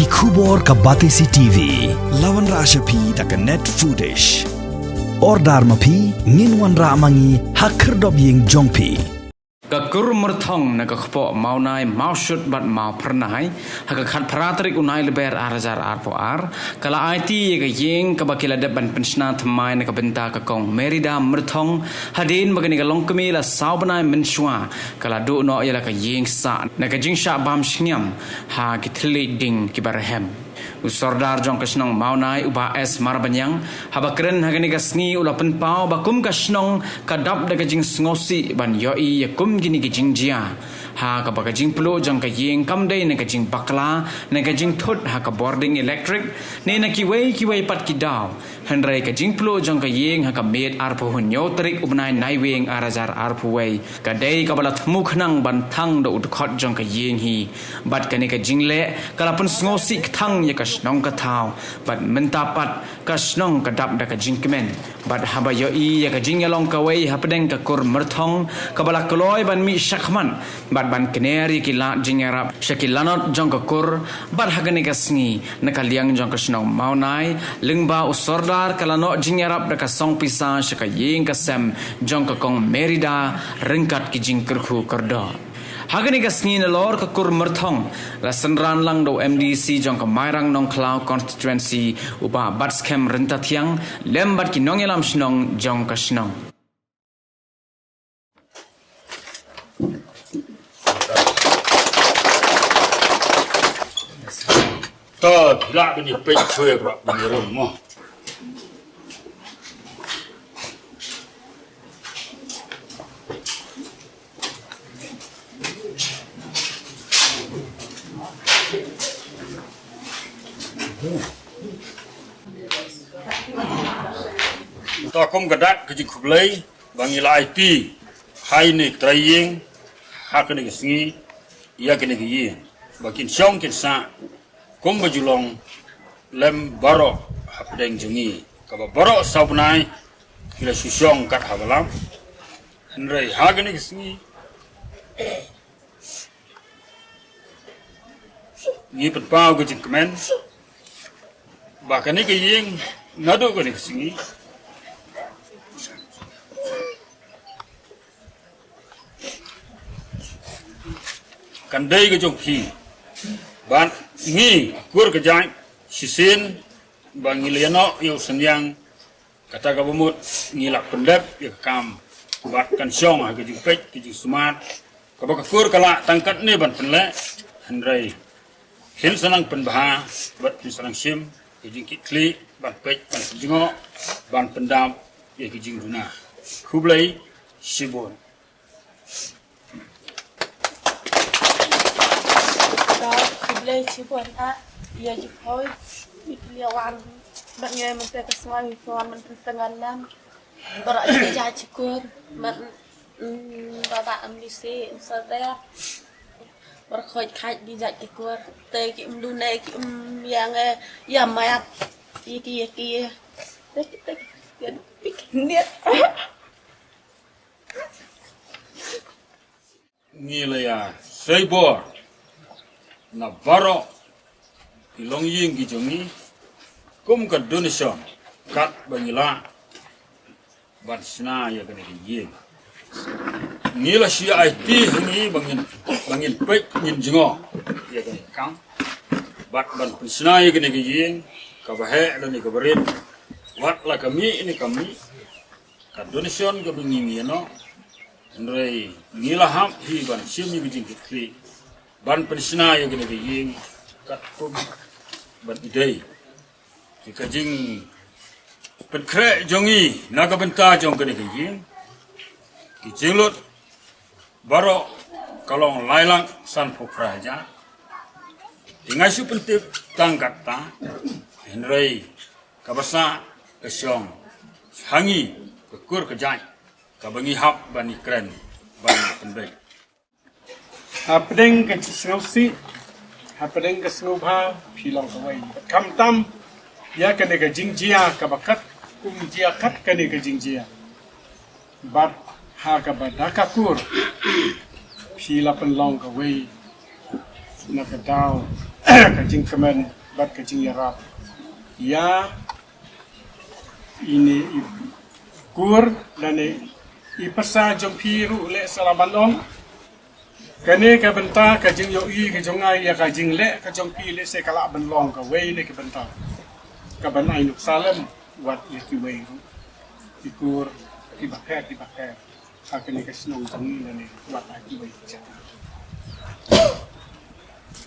ki khubor ka Batesi TV lawan ra ashapi tak net footage ordar mapi nginwan ra mangi hakher dob yeng jongpi Kakur merthong na kakpo maunai mausut bat mau pernai haka khat pratrik unai leber arazar arpoar kala IT ka yeng ka bakila depan pensna thamai na ka benta ka kong merida merthong hadin bagani ka longkami la saubanai menshwa kala do no yala ka yeng sa na ka jingsha bam shnyam ha ki thli ding ki barhem usordar jong kasnong maunai uba es marabanyang habakren hagani gasni ula penpau bakum kasnong kadap daga jing ngosi ban yoi yakum gini gijing jia ha ka baga jing plo jong ka yeng kam dei na ka jing bakla na ka jing thot ha ka boarding electric ne na ki wei pat ki daw hanrai ka jing plo jong ka yeng ha ka met arpo hunyo trik ubnai nai weng arazar arpo wei ka dei ka balat mukhnang ban thang do ut khot jong ka yeng hi bat ka ne ka jing le kala pun ngosi thang ya kasnong ka thau bat mentapat kasnong ka dap da ka jing kemen bat haba yoi ya ka jing yalong ka wei ha pedeng ka kur merthong ka bala kloi ban mi shakhman bat ban keneri ki la jing arab shakilanot jong ka kur bat hagani ka sngi nakaliang jong ka snong maunai lingba usordar kalano jing arab da ka song pisa shaka yeng ka sem jong ka kong merida rengkat ki jing kerkhu kerda Hagani gasni na lor ka kur merthong la senran lang do MDC jong ka mairang nong klau constituency upa batskem renta thiang lembat ki nong elam snong jong ka snong to la bini pe chue ba bini rom mo ta kom gadak ke kublai bangila IT hai ni traying hakni gisngi ya kene gi bakin syong kin sa kom bajulong lem baro hapdeng jungi ka baro saubnai kila syong kat habalam henrei hagni gisngi ni petpau ke jikmen bakani ke yeng nado ke gisngi Kandai ke jongki ban ngi kur ke jai sisin bang iliano yu senyang kata ka bumut ngilak pendep ya kam bat kan syong ha ke jipek ke sumat ka ba kur kala tangkat ni ban penle handrai hin sanang penbaha bat hin sanang sim ke jingki kli ban pek ban jingo ban pendam ya ke jing duna kublai sibon Kublai cipuan ia jepoi ikliawan baknya menteri kesuai kawan menteri tenggalam berak jadi cikur bapak ambisi sadar berkhoi khai di jat cikur te ki mdune ki yang ya mayat iki te ya pikir ngile ya seibor na baro ilong ying gi jongi kum ka donation kat bangila ban sna ya gane gi ying ngila shi IT ngi bangin pek nyin jingo ya gane kam bat ban sna ya gane gi ying ka bahe lo ni ka berit wat la kami ini kami ka donation ka bingi no ndrei ngila ham hi ban simi gi jing ki ban pensna ya gene ying kat pum ban idei ki jing pen kre jongi naga benta jong gene ying ki jinglot baro kalong lailang san praja tingai su pentip tangkat ta henrei kabasa kesyong hangi kekur kejai kabangi hap ban ikren ban pendai Hapdeng ke snausi hapdeng ke snubha pilong kawai kam tam ya kene ke jingjia ka bakat kum jia kat kene ke jingjia bat ha ka badaka kur pila penlong kawai na ka dau kajing kemen bat kajing yarap ya ini kur dan i pasa jompi ru le salabalong kane ka benta kajing yo i ka jongai ya kajing le ka jompi le se kala benlong ka wei le ka benta ka banai nuk salem wat ye ki wei ru ikur di bakher hakane ka snong jongi dan wat ki wei jata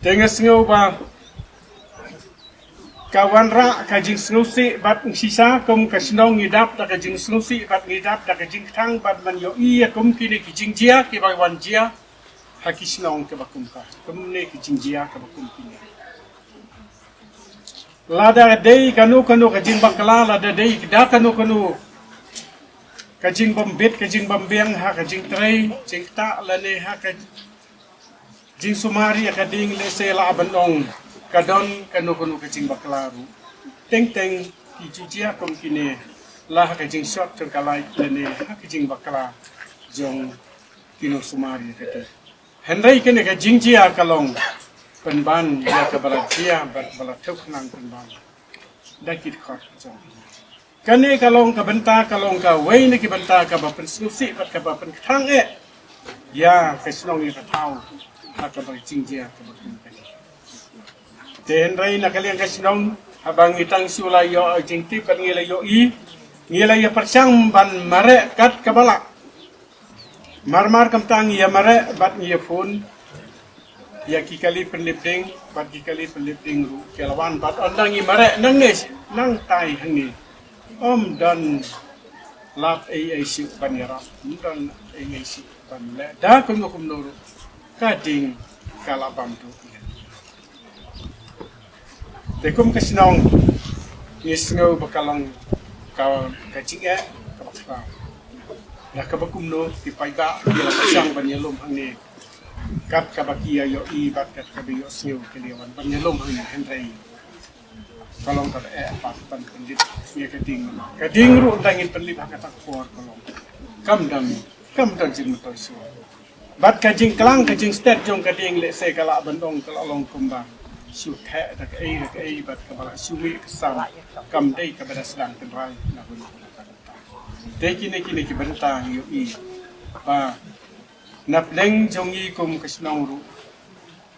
tengas ngau ba kawan ra kajing snusi bat sisa kum kasnong ngidap da kajing snusi bat ngidap da kajing thang bat man yo i kum kini kijing jia ki bai wan jia hakisnong ke bakum ka kum ne kijing jia ke bakum kini lada dei kanu kajing bakala lada dei da kanu kajing bombit kajing bambiang ha kajing trai jing ta lane ha kajing sumari akading le se la abanong kadon kanu kajing baklaru teng kijijia kom kine lah kajing shot terkalai lene kajing bakla jong kino sumari kete hendai kene kajing jia kalong penban ya kabala jia bala tuk nang penban dakit khot jong kane kalong ka benta kalong ka wei ne ki benta ka ba pen susi bat ka ba pen thang ya kasnong ni tau ka ba jing jia ka ba ten rai na kalian kasnong habang itang sula yo jing tip kan ngila yo i ngila ya persang ban mare kat kabala marmar kam tang ya mare bat ngi phone ya ki kali penlipding bat ki kali penlipding ru kelawan bat ondang ngi mare nang nes nang tai hangi om dan lat ai si ban yara dan ai si ban le da kum no kading kalabam tu dekum kasnong ngisngo bakalang kajing ka bakla da ka bakum no ti paiga bila pasang banyalom hangni kat ka bakia yo i bat kat ka biyo snyo keliwan banyalom hangni hendrai kalong ka pat pan pendit sia kading ru dangin penlip ka tak for kalong kam dang jin motoy so bat kajing kelang kajing stet jong kading le se kala bandong kala long kumbang siu the da ai bat kabala siwi kesam kam dei ka bada sedang tenrai na hulu te kini ki benta yu i ba nap leng jongi kum kasnong ru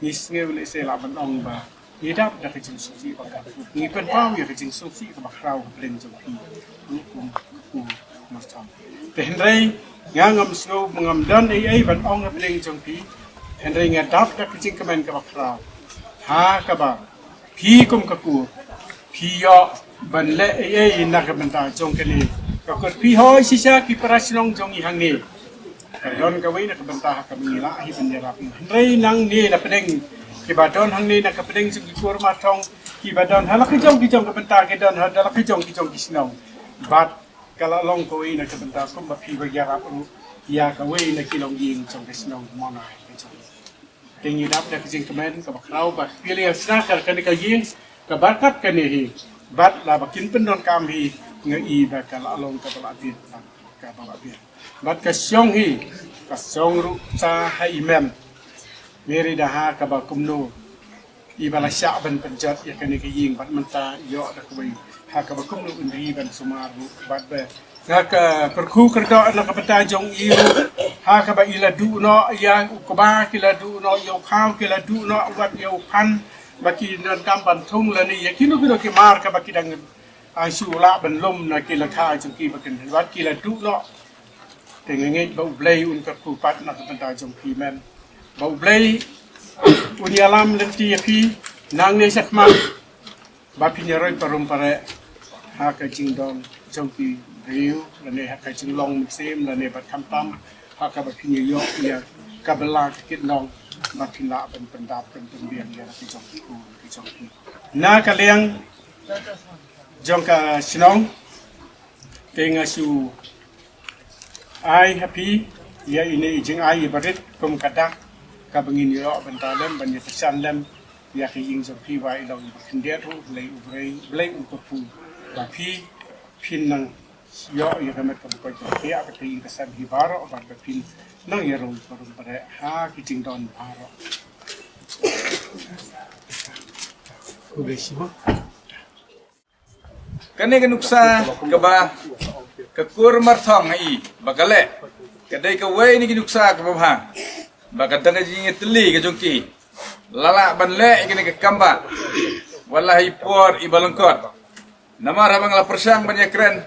nisnge le se la ban ong ba idap da kajing suci ba ka ni pen pau ya kajing suci ka bakrau leng jongi kum ku masam te hendrai ngam sno ngam dan ai ban ong leng jongi hendrai ngadap da kajing kemen ka bakrau ha kaba phi kum kaku phi yo ban le ai na ka benta jong kali ka ko phi hoi sisa ki parasnong jong i hang ni don ka wei na ka benta ka mingila hi bendera rei nang ni na pedeng ki badon hang ni na ka pedeng jong ki kur ma thong ki badon hala ki jong ka benta ke don hala ki jong ki snong bat kala long ko wei na ka benta kum ba phi ba ya ya ka wei na ki long ying jong ki snong mona tinggi dap da kajing kemen ka bakrau ba pilih snakar kan ka yin ka barkat kan hi bat la bakin pendon kam hi ngai ba kala long ka bala dit ka bala bi bat ka syong hi ka syong ru sa ha imam meri da ha ka ba kumno i bala sya ban penjat ya kan ka yin bat menta yo da ka bai ha ka ba kumno undri ban sumaru bat ba ka perku kerja nak peta jong iu ha ka ba ila du no ya ko ba kila du no yo khao kila du no wat yo pan baki nan kam ban thung la ni ya kinu ki mar ka baki dang ai su la ban lom na kila kha jong ki bakin wat kila du no te nge ba blai un ka ku pat nak peta jong ki men ba blai un ya lam lenti ya pi nang ne sakma ba pi ne roi parum pare ha ka jing dong jong ki riu lane hak kajing long sim lane bat kam tam hak bat pini yo ya kabela kit long bat pila ben pendap ben pembiang ya ki jong ki na kaliang jong ka sinong tenga su ai happy ya ini jing ai barit kum kadak ka bengin yo ben talem ben yesan lem ya ki jing jong ki wai long kendia tu lei ubrei ko pu ba pi pin nang yo ya kamet ko ko ya ka ti ka san hi baro ba ka pin nang ya ro ko ro pare ha ki ting don baro Kubesibo. Kani ka nuksa ka ba kakur marthong ai bagale kadai ka wei ni nuksa ka ba baka tanga jingi teli ka jongki lala banle ikini ka kamba wallahi por ibalangkot nama rabang la persang banyak keren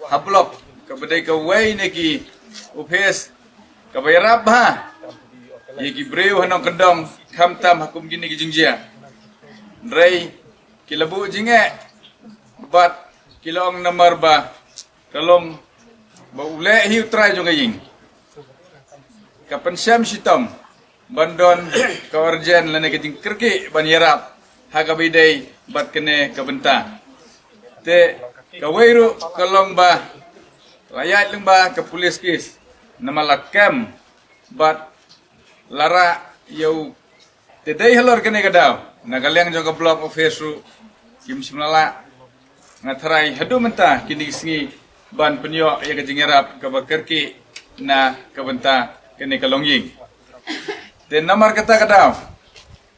hablok ka badai ka wei ni ki upes ka bayarab ha yiki breu hanong kendong kamtam hakum gini ki jingjia rei kilabu jinge bat kilong nomor ba kalong ba ule hiu try jong gaying kapan syam sitom bandon kawarjan lane keting kerki ban yarap haga bidai bat kene kabenta te kawairu kalong ba layat leng ba ke polis kis nama lakam bat lara yau te dai halor kene kadau nagalyang jong ka block office ru kim simlala ngatarai hadu menta kini singi ban penyo ya kejingerap ke bakerki na kabenta kene kalongying den namar kata kadau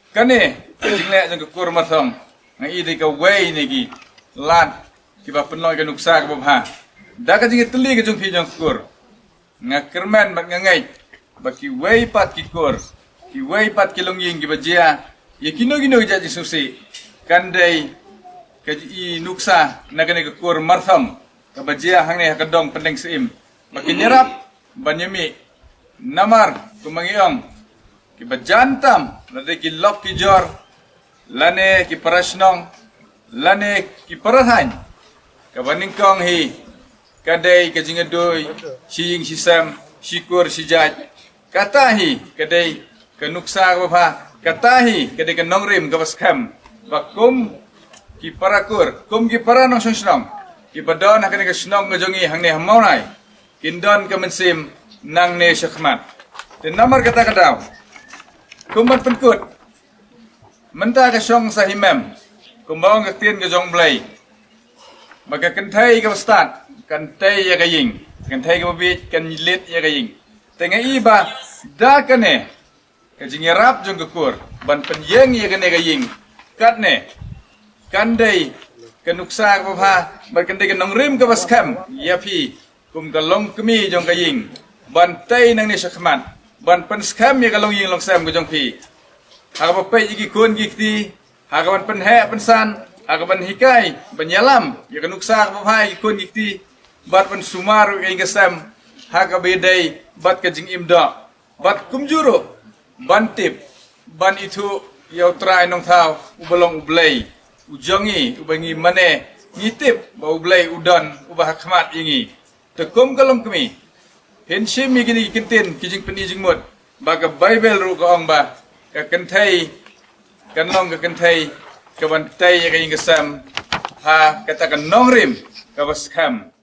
kane jingle jang kur mathong ngai de ka wei negi lat ki ba penloy ka nuksa ka ba da ka jingi teli ka jung phi jang kur ngakermen bat ngai ba ki wei pat ki kur ki wei pat ki longying ki ba jia ya kino jaji susi kandai kaji nuksa nagane ka kur martham kabajia hangne hakadong pendeng sim makin nyerap banyami namar kumangiong kibajantam lade ki lok ki jor lane ki parasnong lane ki parahan kabaningkong hi kadai kajingadoy siying sisam sikur sijat katahi kadai kanuksa bapa katahi kadai kanongrim kabaskam bakum ki parakur kum ki paranong sungsnong ki badon hakane ka snong ngajongi hangne hamaunai kindon ka mensim nang ne syakmat ten namar kata kadaw kumban penkut menta ka syong sa himem kumbawang ka tien ka jong blay baga kentai ka bastat kentai ya kaying kentai ka babit kan lit ya kaying tenga iba da kane ka jingirap jong kukur ban penyeng ya kane kaying katne kandai kanuksa ka pa barkandai ka nongrim ka baskam yapi kum kalong kemi jong kaying bantai nang ni syakman ban penskam ya kalong ying long sam ka jong pi haka pa iki kun gikti haka ban penhe pensan haka ban hikai banyalam ya kanuksa ka pa iki kun gikti bat ban sumaru ka ingasam haka bedai bat ka jing imda bat kumjuro bantip ban itu yau try nong thau ubalong ublay ujongi ubangi mane ngitip bau blay udan ubah khmat ingi tekum kalong kemi henshim mi gini kintin kijing penijing mut baga bible ru ka ong ba ka kentai kanong ka kentai ka bantai ya ka ingasam ha kata ka nongrim ka baskam